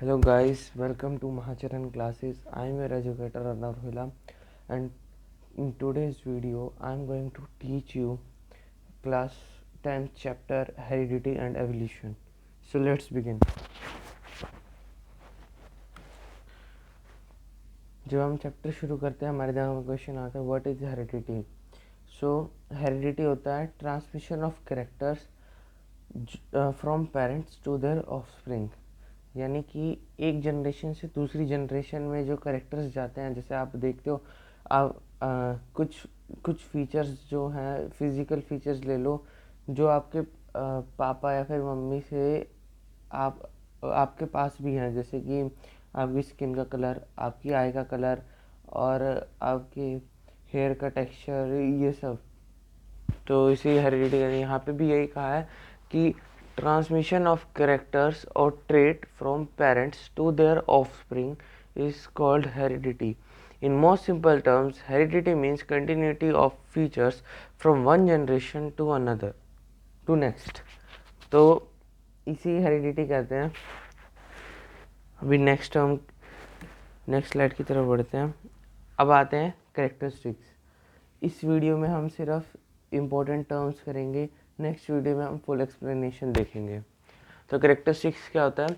Hello guys, welcome to Mahacharan classes. I am your educator Arnav Rohila, and in today's video I am going to teach you class 10th chapter Heredity and Evolution. So let's begin. जब हम chapter शुरू करते हैं हमारे दिमाग में question आता है what is heredity. So heredity होता है transmission of characters from parents to their offspring, यानी कि एक जनरेशन से दूसरी जनरेशन में जो करेक्टर्स जाते हैं. जैसे आप देखते हो आप कुछ फीचर्स जो हैं फिज़िकल फीचर्स ले लो जो आपके पापा या फिर मम्मी से आपके पास भी हैं, जैसे कि आपकी स्किन का कलर, आपकी आई का कलर और आपके हेयर का टेक्सचर, ये सब. तो इसी हेरिडिटी यहाँ पे भी यही कहा है कि transmission of characters or trait from parents to their offspring is called heredity. In most simple terms, heredity means continuity of features from one generation to another to next. तो इसी हेरिडिटी कहते हैं. अभी नेक्स्ट स्लाइड की तरफ बढ़ते हैं. अब आते हैं कैरेक्टरिस्टिक्स. इस वीडियो में हम सिर्फ इम्पोर्टेंट टर्म्स करेंगे, नेक्स्ट वीडियो में हम फुल एक्सप्लेनेशन देखेंगे. तो कैरेक्टरिस्टिक्स क्या होता है?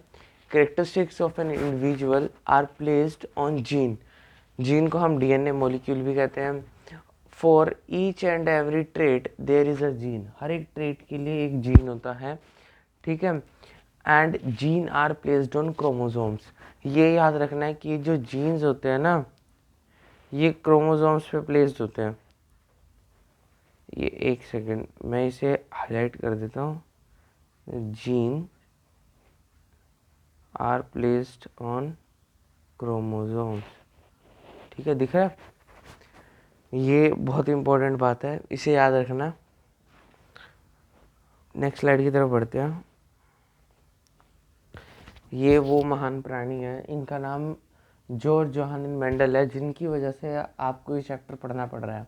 Characteristics of an individual are placed on gene को हम डीएनए मॉलिक्यूल भी कहते हैं. For each and every trait there is a gene. हर एक ट्रेट के लिए एक जीन होता है, ठीक है. And gene are placed on chromosomes. ये याद रखना है कि जो जीन्स होते हैं ना, ये क्रोमोसोम्स पे प्लेस्ड होते हैं. ये एक सेकेंड मैं इसे हाईलाइट कर देता हूँ. Gene are placed on chromosomes, ठीक है, दिख रहा है. ये बहुत इंपॉर्टेंट बात है, इसे याद रखना. नेक्स्ट स्लाइड की तरफ बढ़ते हैं. ये वो महान प्राणी है, इनका नाम जॉर्ज जोहान मेंडल है, जिनकी वजह से आपको ये चैप्टर पढ़ना पड़ रहा है,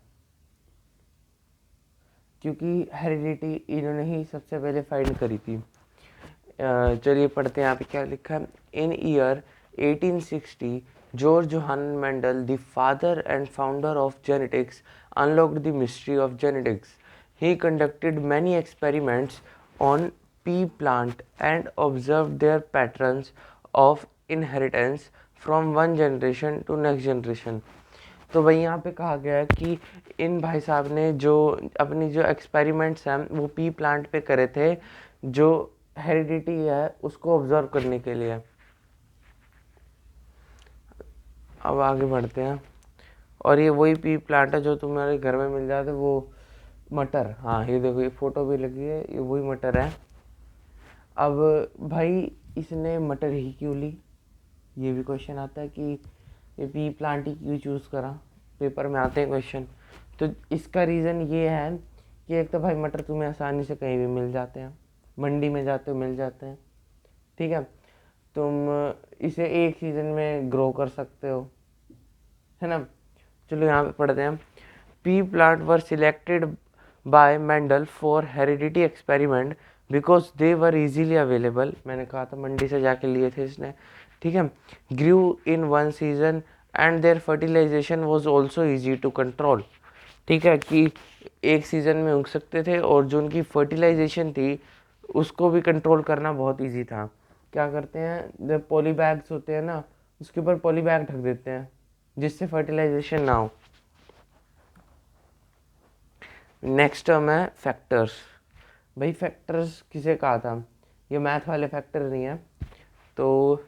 क्योंकि हेरिडिटी इन्होंने ही सबसे पहले फाइंड करी थी. चलिए पढ़ते हैं. यहाँ पे क्या लिखा है. इन year 1860 George Johann Mendel, the father and founder of genetics, unlocked the mystery of genetics. He conducted many experiments on pea plant and observed their patterns of inheritance from one generation to next generation. तो भाई यहाँ पे कहा गया है कि इन भाई साहब ने जो अपनी जो एक्सपेरिमेंट्स हैं वो पी प्लांट पे करे थे, जो हेरिडिटी है उसको ऑब्जर्व करने के लिए. अब आगे बढ़ते हैं. और ये वही पी प्लांट है जो तुम्हारे घर में मिल जाते, वो मटर. हाँ ये देखो, ये फोटो भी लगी है, ये वही मटर है. अब भाई इसने मटर ही क्यों ली, ये भी क्वेश्चन आता है कि ये पी प्लांट ही क्यों चूज़ करा. पेपर में आते हैं क्वेश्चन. तो इसका रीज़न ये है कि एक तो भाई मटर तुम्हें आसानी से कहीं भी मिल जाते हैं, मंडी में जाते हो मिल जाते हैं, ठीक है. तुम इसे एक सीज़न में ग्रो कर सकते हो, है ना. चलो यहाँ पे पढ़ते हैं. P plant were selected by Mendel for heredity experiment because they were easily available. मैंने कहा था मंडी से जाके लिए थे इसने, ठीक है. Grew in one season and their fertilisation was also easy to control, ठीक है, कि एक सीज़न में उग सकते थे और जो उनकी फर्टिलाइजेशन थी उसको भी कंट्रोल करना बहुत ईजी था. क्या करते हैं, जब पॉली बैग्स होते हैं ना, उसके ऊपर पॉली बैग ढक देते हैं जिससे फर्टिलाइजेशन ना हो. नेक्स्ट टर्म है फैक्टर्स. भाई फैक्टर्स किसे कहा था, ये मैथ वाले फैक्टर नहीं है. तो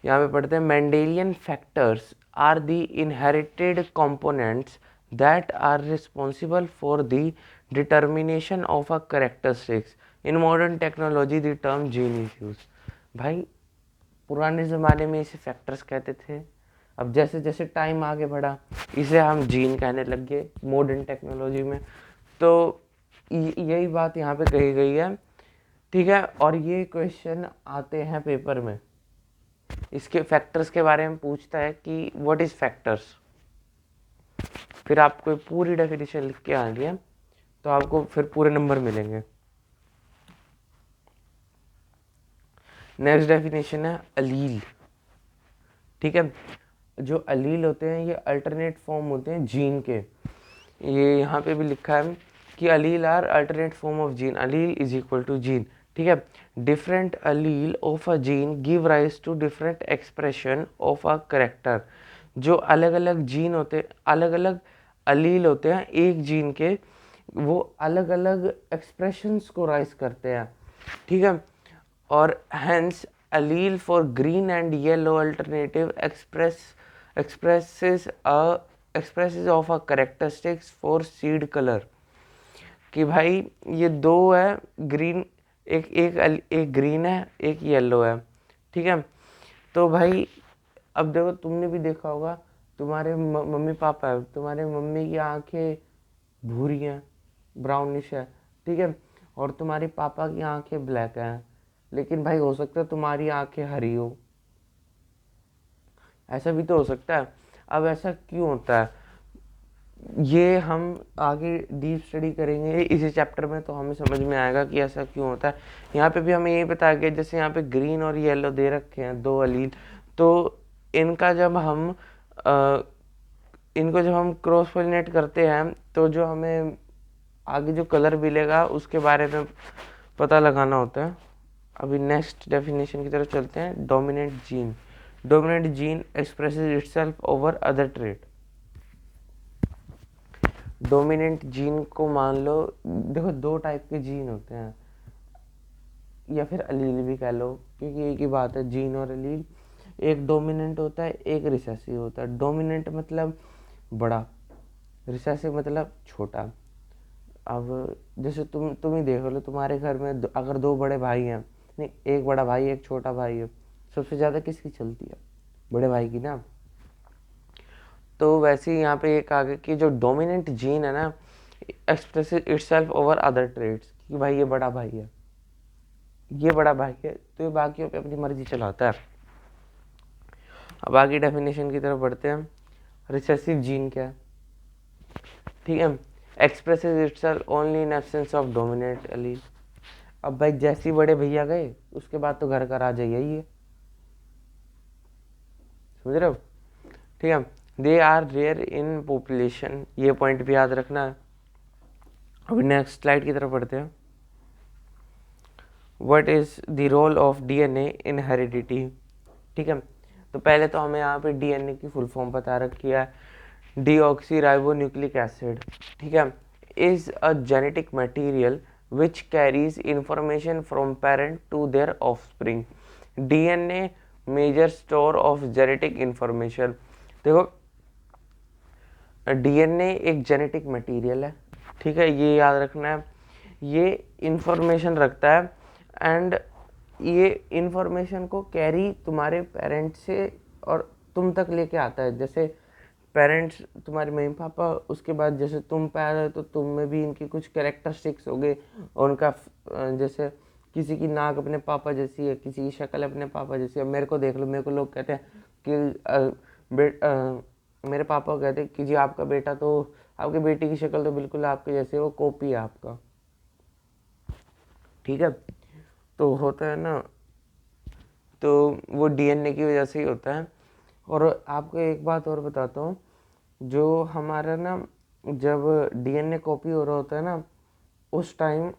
यहाँ पे पढ़ते हैं. Mendelian factors are the inherited components that are responsible for the determination of a characteristics. In modern technology the term gene is use. भाई पुराने ज़माने में इसे फैक्टर्स कहते थे. अब जैसे जैसे टाइम आगे बढ़ा इसे हम जीन कहने लग गए मॉडर्न टेक्नोलॉजी में. तो यही बात यहाँ पे कही गई है, ठीक है. और ये क्वेश्चन आते हैं पेपर में, इसके फैक्टर्स के बारे में पूछता है कि व्हाट इज फैक्टर्स. फिर आपको पूरी डेफिनेशन लिख के आनी है, तो आपको फिर पूरे नंबर मिलेंगे. नेक्स्ट डेफिनेशन है अलील। ठीक है, जो अलील होते हैं ये अल्टरनेट फॉर्म होते हैं जीन के। ये यहाँ पे भी लिखा है कि allele are alternate form of gene, allele is equal to gene. ठीक है, different allele of a gene give rise to different expression of a character. जो अलग अलग जीन होते हैं, अलग अलग अलील होते हैं एक जीन के, वो अलग अलग एक्सप्रेशंस को राइज करते हैं। ठीक है, और hence allele for green and yellow alternative expresses of a characteristics for seed color। कि भाई ये दो है ग्रीन, एक ग्रीन है एक येलो है। ठीक है, तो भाई अब देखो, तुमने भी देखा होगा, तुम्हारे मम्मी पापा है, तुम्हारे मम्मी की आंखें भूरी हैं, ब्राउनिश है। ठीक है, और तुम्हारी पापा की आंखें ब्लैक हैं, लेकिन भाई हो सकता है तुम्हारी आंखें हरी हो, ऐसा भी तो हो सकता है। अब ऐसा क्यों होता है, ये हम आगे डीप स्टडी करेंगे इसी चैप्टर में, तो हमें समझ में आएगा कि ऐसा क्यों होता है। यहाँ पे भी हमें ये बताया गया, जैसे यहाँ पे ग्रीन और येलो दे रखे हैं दो अलील, तो इनका जब हम इनको जब हम क्रॉस पोलिनेट करते हैं तो जो हमें आगे जो कलर मिलेगा उसके बारे में पता लगाना होता है। अभी नेक्स्ट डेफिनेशन की तरफ चलते हैं। Dominant gene, dominant gene expresses itself over other trait. Dominant gene को मान लो, देखो दो टाइप के जीन होते हैं, या फिर अलील भी कह लो, क्योंकि एक ही बात है जीन और अलील। एक डोमिनेंट होता है, एक रिसेसिव होता है। डोमिनेंट मतलब बड़ा, रिसेसिव मतलब छोटा। अब जैसे तुम ही देख लो, तुम्हारे घर में अगर दो बड़े भाई हैं, नहीं एक बड़ा भाई एक छोटा भाई है, सबसे ज़्यादा किसकी चलती है? बड़े भाई की ना। तो वैसे ही यहाँ पे एक आगे की जो डोमिनेंट जीन है ना, expresses itself over other traits, कि भाई ये बड़ा भाई है, ये बड़ा भाई है, तो ये बाकियों पे अपनी मर्जी चलाता है। अब आगे डेफिनेशन की तरफ बढ़ते हैं। रिसेसिव जीन क्या है? ठीक है, expresses itself only in absence of dominant allele. अब भाई जैसे ही बड़े भैया गए उसके बाद तो घर का राजा यही है, समझ रहे हो? ठीक है, they are rare in population, ये पॉइंट भी याद रखना है। अभी नेक्स्ट स्लाइड की तरफ बढ़ते हैं। What is the role of DNA in heredity? ठीक है, तो पहले तो हमें यहाँ पे डीएनए की फुल फॉर्म बता रखी है, डीऑक्सी राइबो न्यूक्लिक एसिड। ठीक है, is a genetic material which carries information from parent to their offspring। DNA major store of genetic information। देखो डीएनए एक जेनेटिक मटेरियल है, ठीक है, ये याद रखना है। ये इंफॉर्मेशन रखता है एंड ये इंफॉर्मेशन को कैरी तुम्हारे पेरेंट से और तुम तक लेके आता है। जैसे पेरेंट्स तुम्हारे मम्मी पापा, उसके बाद जैसे तुम पैदा हो तो तुम में भी इनकी कुछ कैरेक्टरिस्टिक्स हो गए, और उनका जैसे किसी की नाक अपने पापा जैसी है, किसी की शक्ल अपने पापा जैसी है। मेरे को देख लो, मेरे को लोग कहते हैं कि मेरे पापा कहते हैं कि जी आपका बेटा तो, आपकी बेटी की शक्ल तो बिल्कुल आपके जैसे, वो कॉपी है आपका। ठीक है, तो होता है ना, तो वो डीएनए की वजह से ही होता है। और आपको एक बात और बताता हूँ, जो हमारा ना जब डीएनए कॉपी हो रहा होता है ना, उस टाइम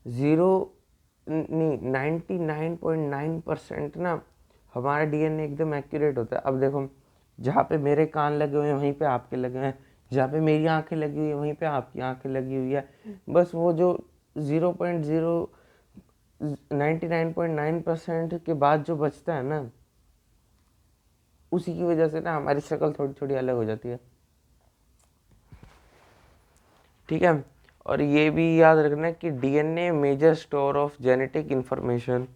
99.9% ना हमारा डीएनए एकदम एक्यूरेट होता है। अब देखो, जहाँ पे मेरे कान लगे हुए हैं वहीं पे आपके लगे हैं, जहाँ पे मेरी आंखें लगी हुई है वहीं पे आपकी आंखें लगी हुई है। बस वो जो 99.9% के बाद जो बचता है ना, उसी की वजह से ना हमारी शक्ल थोड़ी थोड़ी अलग हो जाती है। ठीक है, और ये भी याद रखना कि DNA major store of genetic information,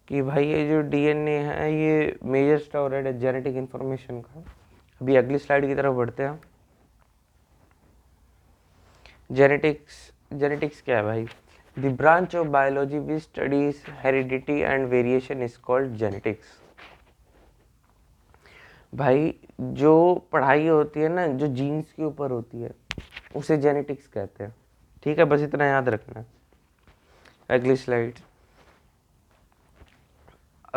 कि भाई ये जो डीएनए है ये मेजर स्टोर है जेनेटिक इंफॉर्मेशन का। अभी अगली स्लाइड की तरफ बढ़ते हैं। जेनेटिक्स क्या है भाई? The branch of biology which studies heredity and variation is called genetics. भाई जो पढ़ाई होती है ना, जो जीन्स के ऊपर होती है, उसे जेनेटिक्स कहते हैं। ठीक है, बस इतना याद रखना है। अगली स्लाइड।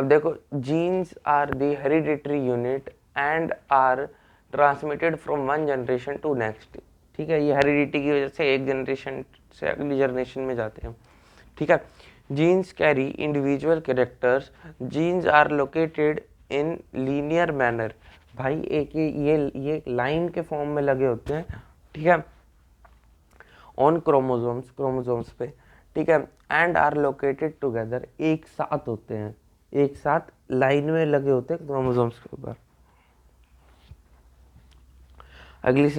अब देखो, genes are the hereditary unit and are transmitted from one generation to next. ठीक है, ये हेरिडिटी की वजह से एक जनरेशन से अगली जनरेशन में जाते हैं। ठीक है, genes carry individual characters, genes are located in linear manner. भाई एक ये लाइन के फॉर्म में लगे होते हैं। ठीक है, ऑन क्रोमोसोम्स पे। ठीक है, एंड आर लोकेटेड टुगेदर, एक साथ होते हैं, एक साथ लाइन में लगे होते हैं क्रोमोसोम्स के ऊपर। अगली